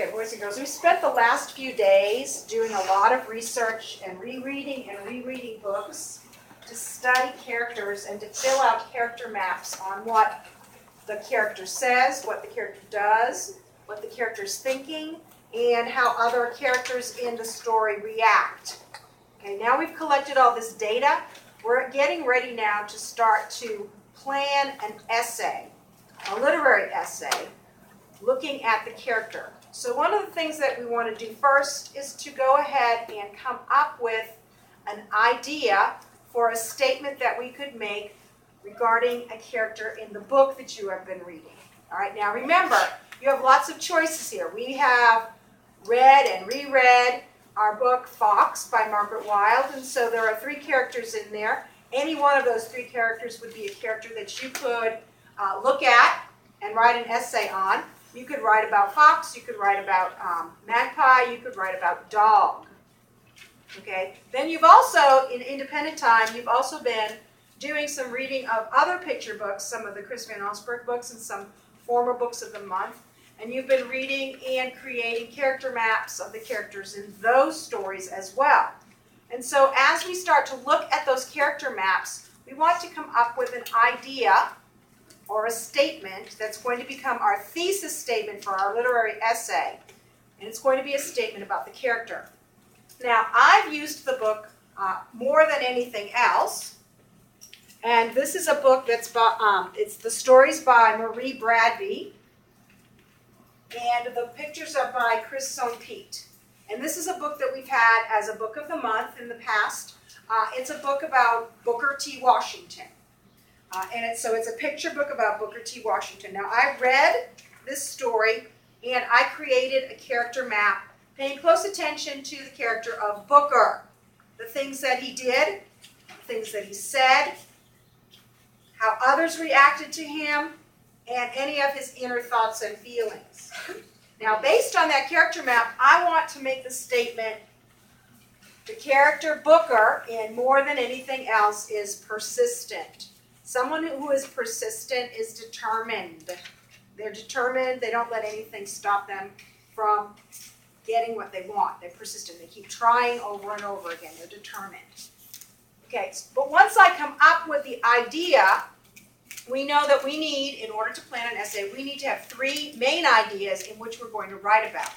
Okay, boys and girls, we spent the last few days doing a lot of research and rereading books to study characters and to fill out character maps on what the character says, what the character does, what the character's thinking, and how other characters in the story react. Okay, now we've collected all this data. We're getting ready now to start to plan an essay, a literary essay, looking at the character. So one of the things that we want to do first is to go ahead and come up with an idea for a statement that we could make regarding a character in the book that you have been reading. All right, now remember, you have lots of choices here. We have read and reread our book Fox by Margaret Wilde, and so there are 3 characters in there. Any one of those 3 characters would be a character that you could look at and write an essay on. You could write about Fox, you could write about Magpie, you could write about Dog. Okay? Then you've also, in independent time, you've also been doing some reading of other picture books, some of the Chris Van Allsburg books and some former books of the month. And you've been reading and creating character maps of the characters in those stories as well. And so as we start to look at those character maps, we want to come up with an idea or a statement that's going to become our thesis statement for our literary essay. And it's going to be a statement about the character. Now, I've used the book More Than Anything Else. And this is a book that's by, it's the stories by Marie Bradby. And the pictures are by Chris Sohn-Pete. And this is a book that we've had as a book of the month in the past. It's a book about Booker T. Washington. So it's a picture book about Booker T. Washington. Now, I read this story, and I created a character map, paying close attention to the character of Booker. The things that he did, the things that he said, how others reacted to him, and any of his inner thoughts and feelings. Now, based on that character map, I want to make the statement, the character Booker, in More Than Anything Else, is persistent. Someone who is persistent is determined. They're determined. They don't let anything stop them from getting what they want. They're persistent. They keep trying over and over again. They're determined. Okay, but once I come up with the idea, we know that we need, in order to plan an essay, we need to have 3 main ideas in which we're going to write about.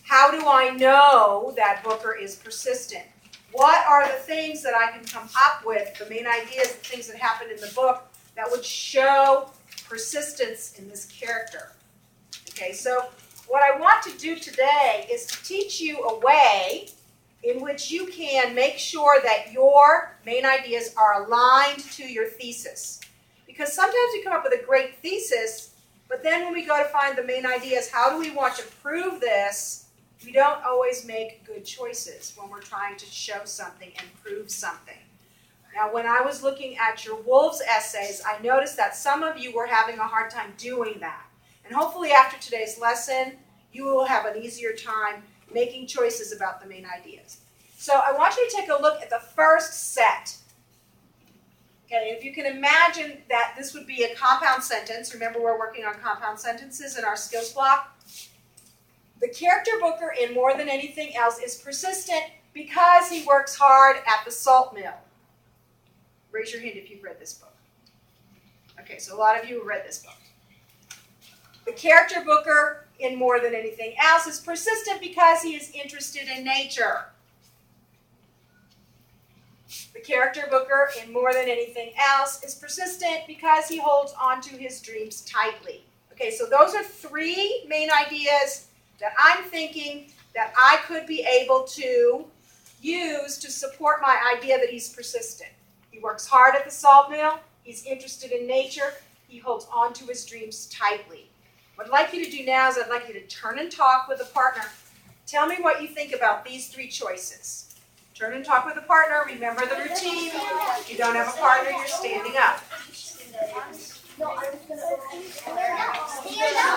How do I know that Booker is persistent? What are the things that I can come up with, the main ideas, the things that happened in the book, that would show persistence in this character? Okay, so what I want to do today is to teach you a way in which you can make sure that your main ideas are aligned to your thesis. Because sometimes we come up with a great thesis, but then when we go to find the main ideas, how do we want to prove this? We don't always make good choices when we're trying to show something and prove something. Now, when I was looking at your Wolves essays, I noticed that some of you were having a hard time doing that. And hopefully after today's lesson, you will have an easier time making choices about the main ideas. So I want you to take a look at the first set. Okay, if you can imagine that this would be a compound sentence. Remember, we're working on compound sentences in our skills block. The character Booker, in More Than Anything Else, is persistent because he works hard at the salt mill. Raise your hand if you've read this book. Okay, so a lot of you have read this book. The character Booker, in More Than Anything Else, is persistent because he is interested in nature. The character Booker, in More Than Anything Else, is persistent because he holds on to his dreams tightly. Okay, so those are 3 main ideas that I'm thinking that I could be able to use to support my idea that he's persistent. He works hard at the salt mill. He's interested in nature. He holds on to his dreams tightly. What I'd like you to do now is I'd like you to turn and talk with a partner. Tell me what you think about these 3 choices. Turn and talk with a partner. Remember the routine. If you don't have a partner, you're standing up. No, I was going to stand up.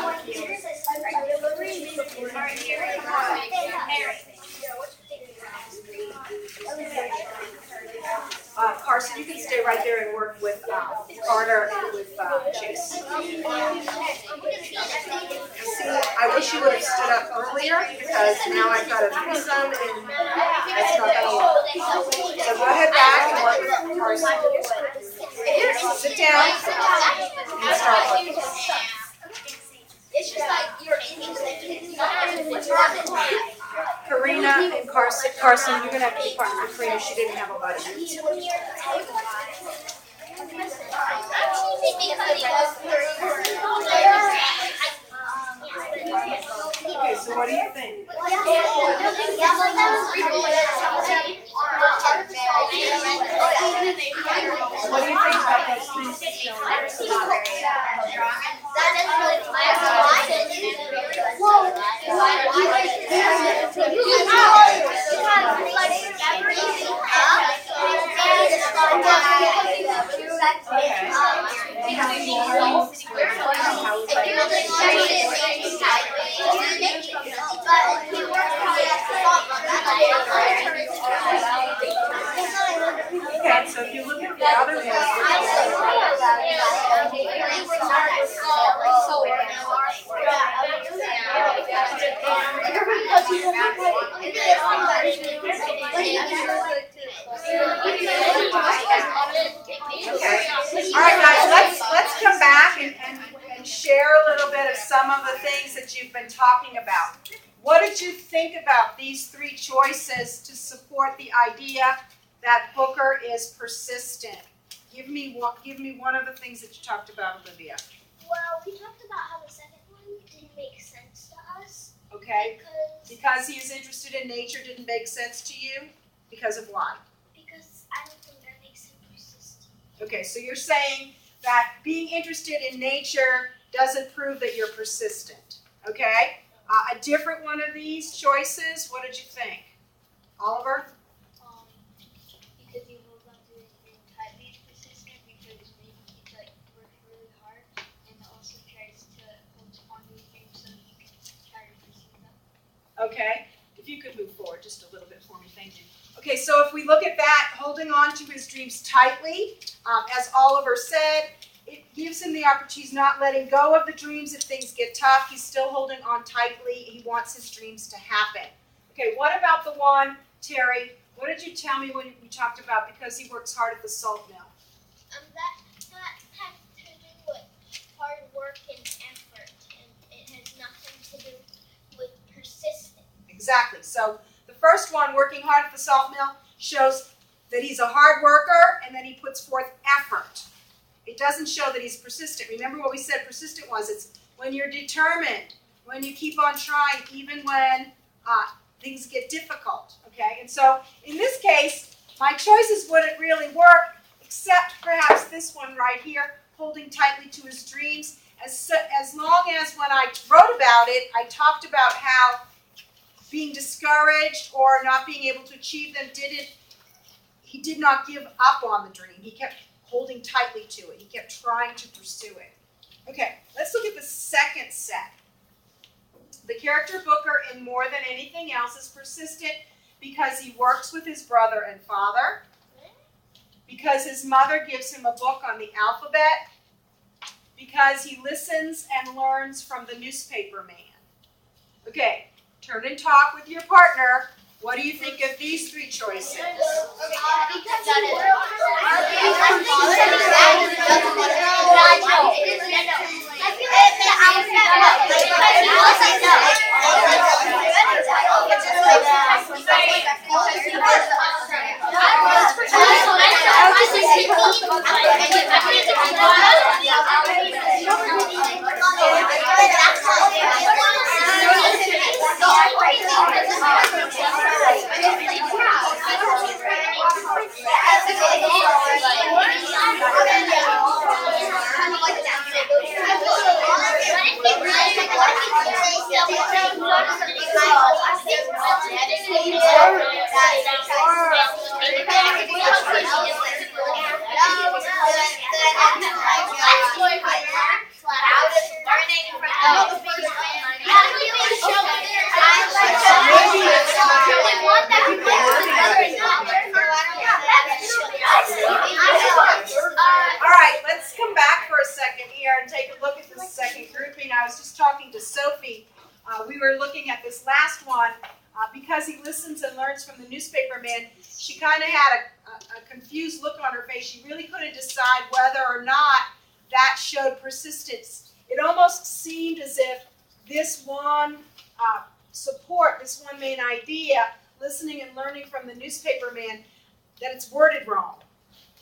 Carson, you can stay right there and work with Carter and with Chase. See, I wish she would have stood up earlier because now I've got a threesome and that's not going to work. So go ahead back and work with Carson. Sit down and start working. It's just like you're Karina and Carson, you're going to have to be partners with Karina. She didn't have a buddy. Okay, so what do you think? What do you think about those things that show? Okay, so if you look at the other one, all right, guys, let's come back and share a little bit of some of the things that you've been talking about. What did you think about these three choices to support the idea that Booker is persistent? Give me one of the things that you talked about, Olivia. Well, we talked about how the second one didn't make sense to us. Okay. Because he is interested in nature didn't make sense to you? Because of why? Because I don't think that makes him persistent. Okay, so you're saying that being interested in nature doesn't prove that you're persistent. Okay? A different one of these choices, what did you think? Oliver? Because he holds on to his dream tightly, is persistent because maybe he works really hard and also tries to hold on to his dreams so he can try to pursue them. Okay, if you could move forward just a little bit for me, thank you. Okay, so if we look at that, holding on to his dreams tightly, as Oliver said, it gives him the opportunity. He's not letting go of the dreams if things get tough. He's still holding on tightly. He wants his dreams to happen. Okay, what about the one, Terry? What did you tell me when we talked about because he works hard at the salt mill? That has to do with hard work and effort, and it has nothing to do with persistence. Exactly. So the first one, working hard at the salt mill, shows that he's a hard worker and that he puts forth effort. It doesn't show that he's persistent. Remember what we said persistent was? It's when you're determined, when you keep on trying, even when things get difficult. Okay, and so in this case, my choices wouldn't really work, except perhaps this one right here, holding tightly to his dreams. As long as when I wrote about it, I talked about how being discouraged or not being able to achieve them he did not give up on the dream. He kept holding tightly to it. He kept trying to pursue it. Okay, let's look at the second set. The character Booker, in more than anything else, is persistent because he works with his brother and father, because his mother gives him a book on the alphabet, because he listens and learns from the newspaper man. Okay, turn and talk with your partner. What do you think of these three choices? All right, let's come back for a second here and take a look at the second grouping. I was just talking to Sophie we were looking at this last one, because he listens and learns from the newspaper man, she kind of had a confused look on her face. She really couldn't decide whether or not that showed persistence. It almost seemed as if this one support, this one main idea, listening and learning from the newspaper man, that it's worded wrong.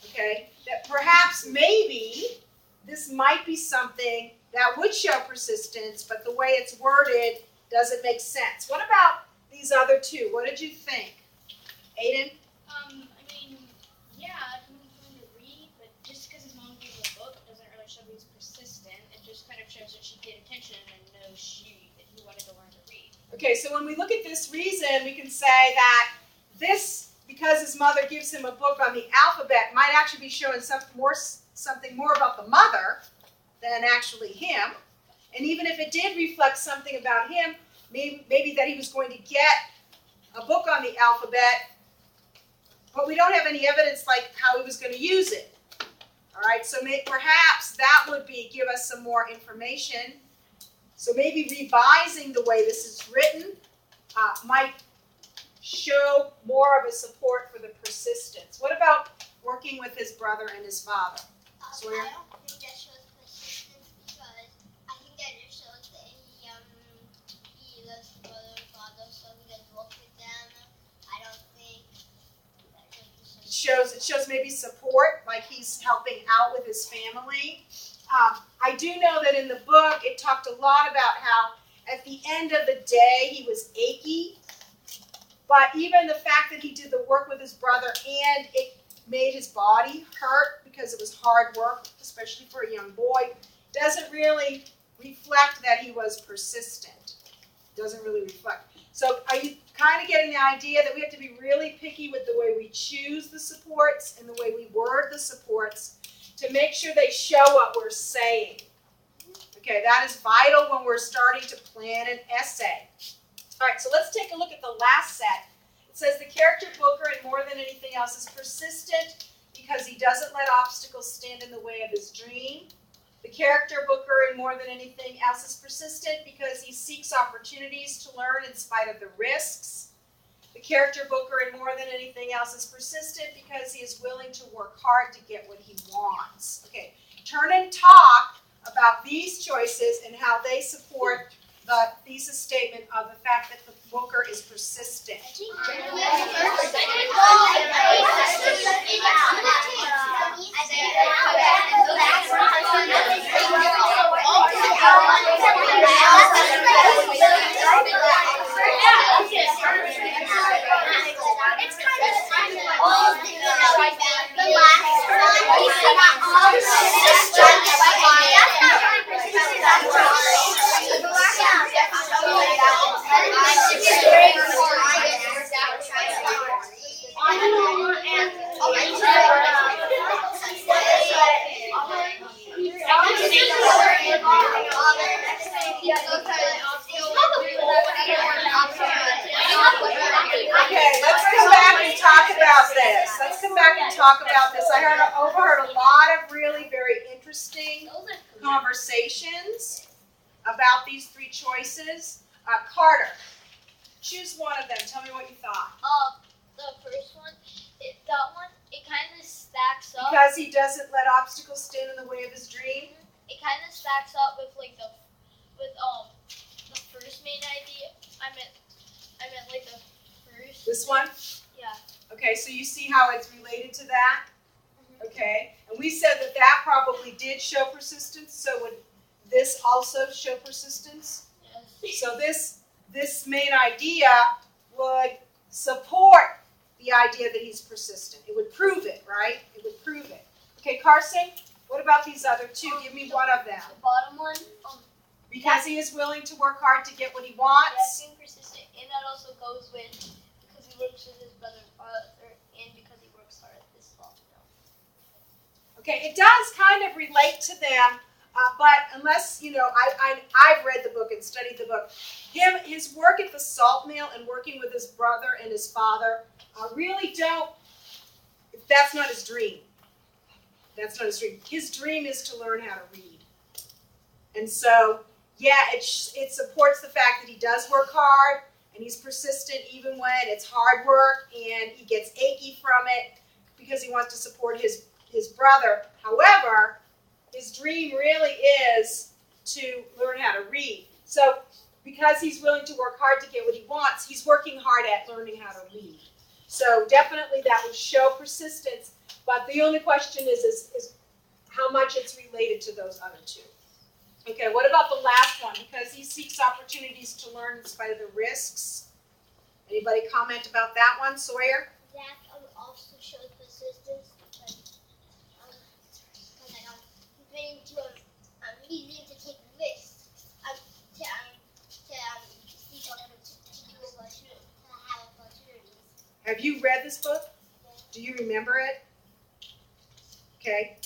Okay? That perhaps maybe this might be something that would show persistence, but the way it's worded doesn't make sense. What about these other two? What did you think? Aiden? I mean, yeah, he was going to read, but just because his mom gave him a book doesn't really show he's persistent. It just kind of shows that she paid attention and knows that he wanted to learn to read. Okay, so when we look at this reason, we can say that this, because his mother gives him a book on the alphabet, might actually be showing something more about the mother than actually him. And even if it did reflect something about him, maybe that he was going to get a book on the alphabet, but we don't have any evidence like how he was going to use it. All right, so perhaps that would give us some more information. So maybe revising the way this is written might show more of a support for the persistence. What about working with his brother and his father? Sawyer? I don't think that shows persistence because I think that it shows that he loves his brother and father, so he does work with them. I don't think that shows persistence. It shows maybe support, like he's helping out with his family. I do know that in the book it talked a lot about how at the end of the day he was achy, but even the fact that he did the work with his brother and it made his body hurt because it was hard work, especially for a young boy, doesn't really reflect that he was persistent. Doesn't really reflect. So are you kind of getting the idea that we have to be really picky with the way we choose the supports and the way we word the supports to make sure they show what we're saying? Okay, that is vital when we're starting to plan an essay. All right, so let's take a look at the last set. It says the character Booker, and more than anything else, is persistent because he doesn't let obstacles stand in the way of his dream. The character Booker, and more than anything else, is persistent because he seeks opportunities to learn in spite of the risks. The character Booker, and more than anything else, is persistent because he is willing to work hard to get what he wants. Okay, turn and talk about these choices and how they support the thesis statement of the fact that the Booker is persistent. Okay, let's come back and talk about this. Let's come back and talk about this. I overheard a lot of really very interesting conversations about these three choices. Carter, choose one of them. Tell me what you thought. The first one, that one, it kind of stacks up. Because he doesn't let obstacles stand in the way of his dream. It kind of stacks up with the first main idea. I meant like the first. This one? Yeah. Okay, so you see how it's related to that? Okay, and we said that probably did show persistence, so would this also show persistence? Yes. So this main idea would support the idea that he's persistent. It would prove it, right? It would prove it. Okay, Carson, what about these other two? Give me one of them. The bottom one, Because he is willing to work hard to get what he wants. yes, being persistent, and that also goes with because he works with his brother and father, and because he works hard at this law. Okay, it does kind of relate to them, but unless, I've read the book and studied the book, his work at the salt mill and working with his brother and his father really that's not his dream. That's not his dream. His dream is to learn how to read. And so, Yeah, it supports the fact that he does work hard and he's persistent even when it's hard work and he gets achy from it because he wants to support his brother. However, his dream really is to learn how to read. So because he's willing to work hard to get what he wants, he's working hard at learning how to read. So definitely that would show persistence, but the only question is how much it's related to those other two. Okay, what about the last one? Because he seeks opportunities to learn in spite of the risks. Anybody comment about that one, Sawyer? That also shows persistence because he's willing to take risks to have opportunities. Have you read this book? Do you remember it? Okay.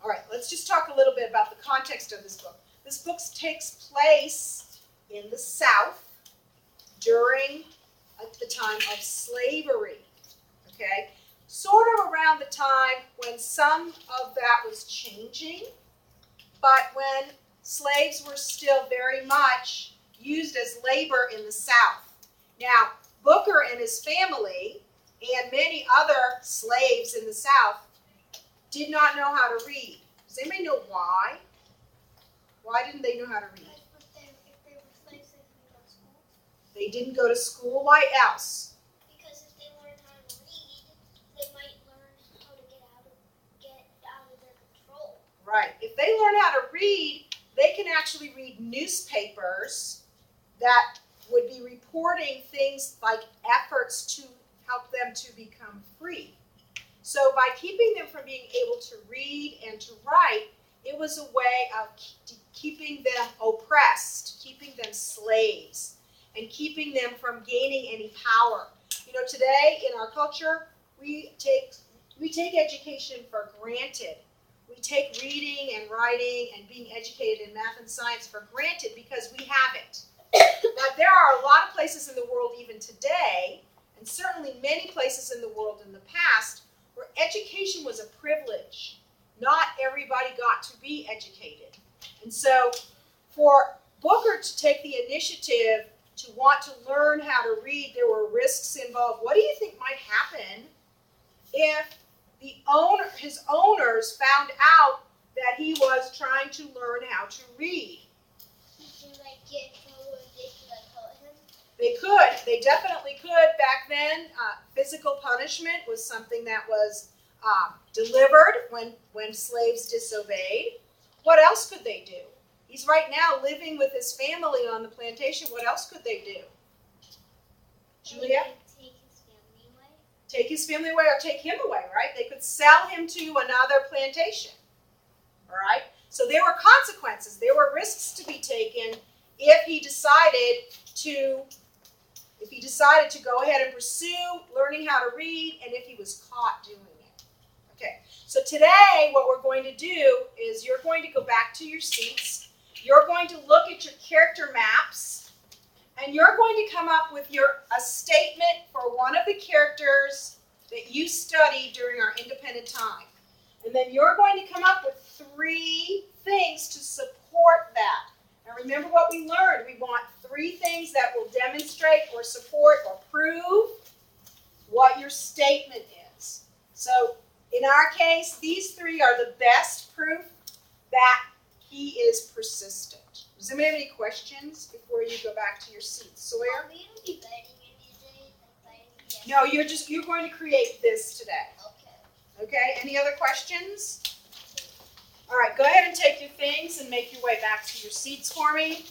All right, let's just talk a little bit about the context of this book. This book takes place in the South during the time of slavery, okay? Sort of around the time when some of that was changing, but when slaves were still very much used as labor in the South. Now, Booker and his family and many other slaves in the South did not know how to read. Does anybody know why? Why didn't they know how to read? If they were slaves, they didn't go to school. They didn't go to school. Why else? Because if they learn how to read, they might learn how to get out of their control. Right. If they learn how to read, they can actually read newspapers that would be reporting things like efforts to help them to become free. So by keeping them from being able to read and to write, it was a way of keeping them oppressed, keeping them slaves, and keeping them from gaining any power. You know, today in our culture, we take education for granted. We take reading and writing and being educated in math and science for granted because we have it. But there are a lot of places in the world even today, and certainly many places in the world in the past, where education was a privilege. Not everybody got to be educated. And so for Booker to take the initiative to want to learn how to read, there were risks involved. What do you think might happen if his owners found out that he was trying to learn how to read? He could get in trouble and they could hurt him. They could. They definitely could. Back then, physical punishment was something that was delivered when slaves disobeyed. What else could they do? He's right now living with his family on the plantation. What else could they do? Julia? Take his family away. Take his family away or take him away, right? They could sell him to another plantation. All right? So there were consequences. There were risks to be taken if he decided to go ahead and pursue learning how to read and if he was caught doing it. Okay, so today what we're going to do is you're going to go back to your seats. You're going to look at your character maps and you're going to come up with a statement for one of the characters that you studied during our independent time. And then you're going to come up with 3 things to support that. Now remember what we learned. We want 3 things that will demonstrate or support or prove what your statement is. So in our case, these 3 are the best proof that he is persistent. Does anybody have any questions before you go back to your seats? Sawyer? Are we going to be betting any days? No, you're going to create this today. Okay. Okay, any other questions? All right, go ahead and take your things and make your way back to your seats for me.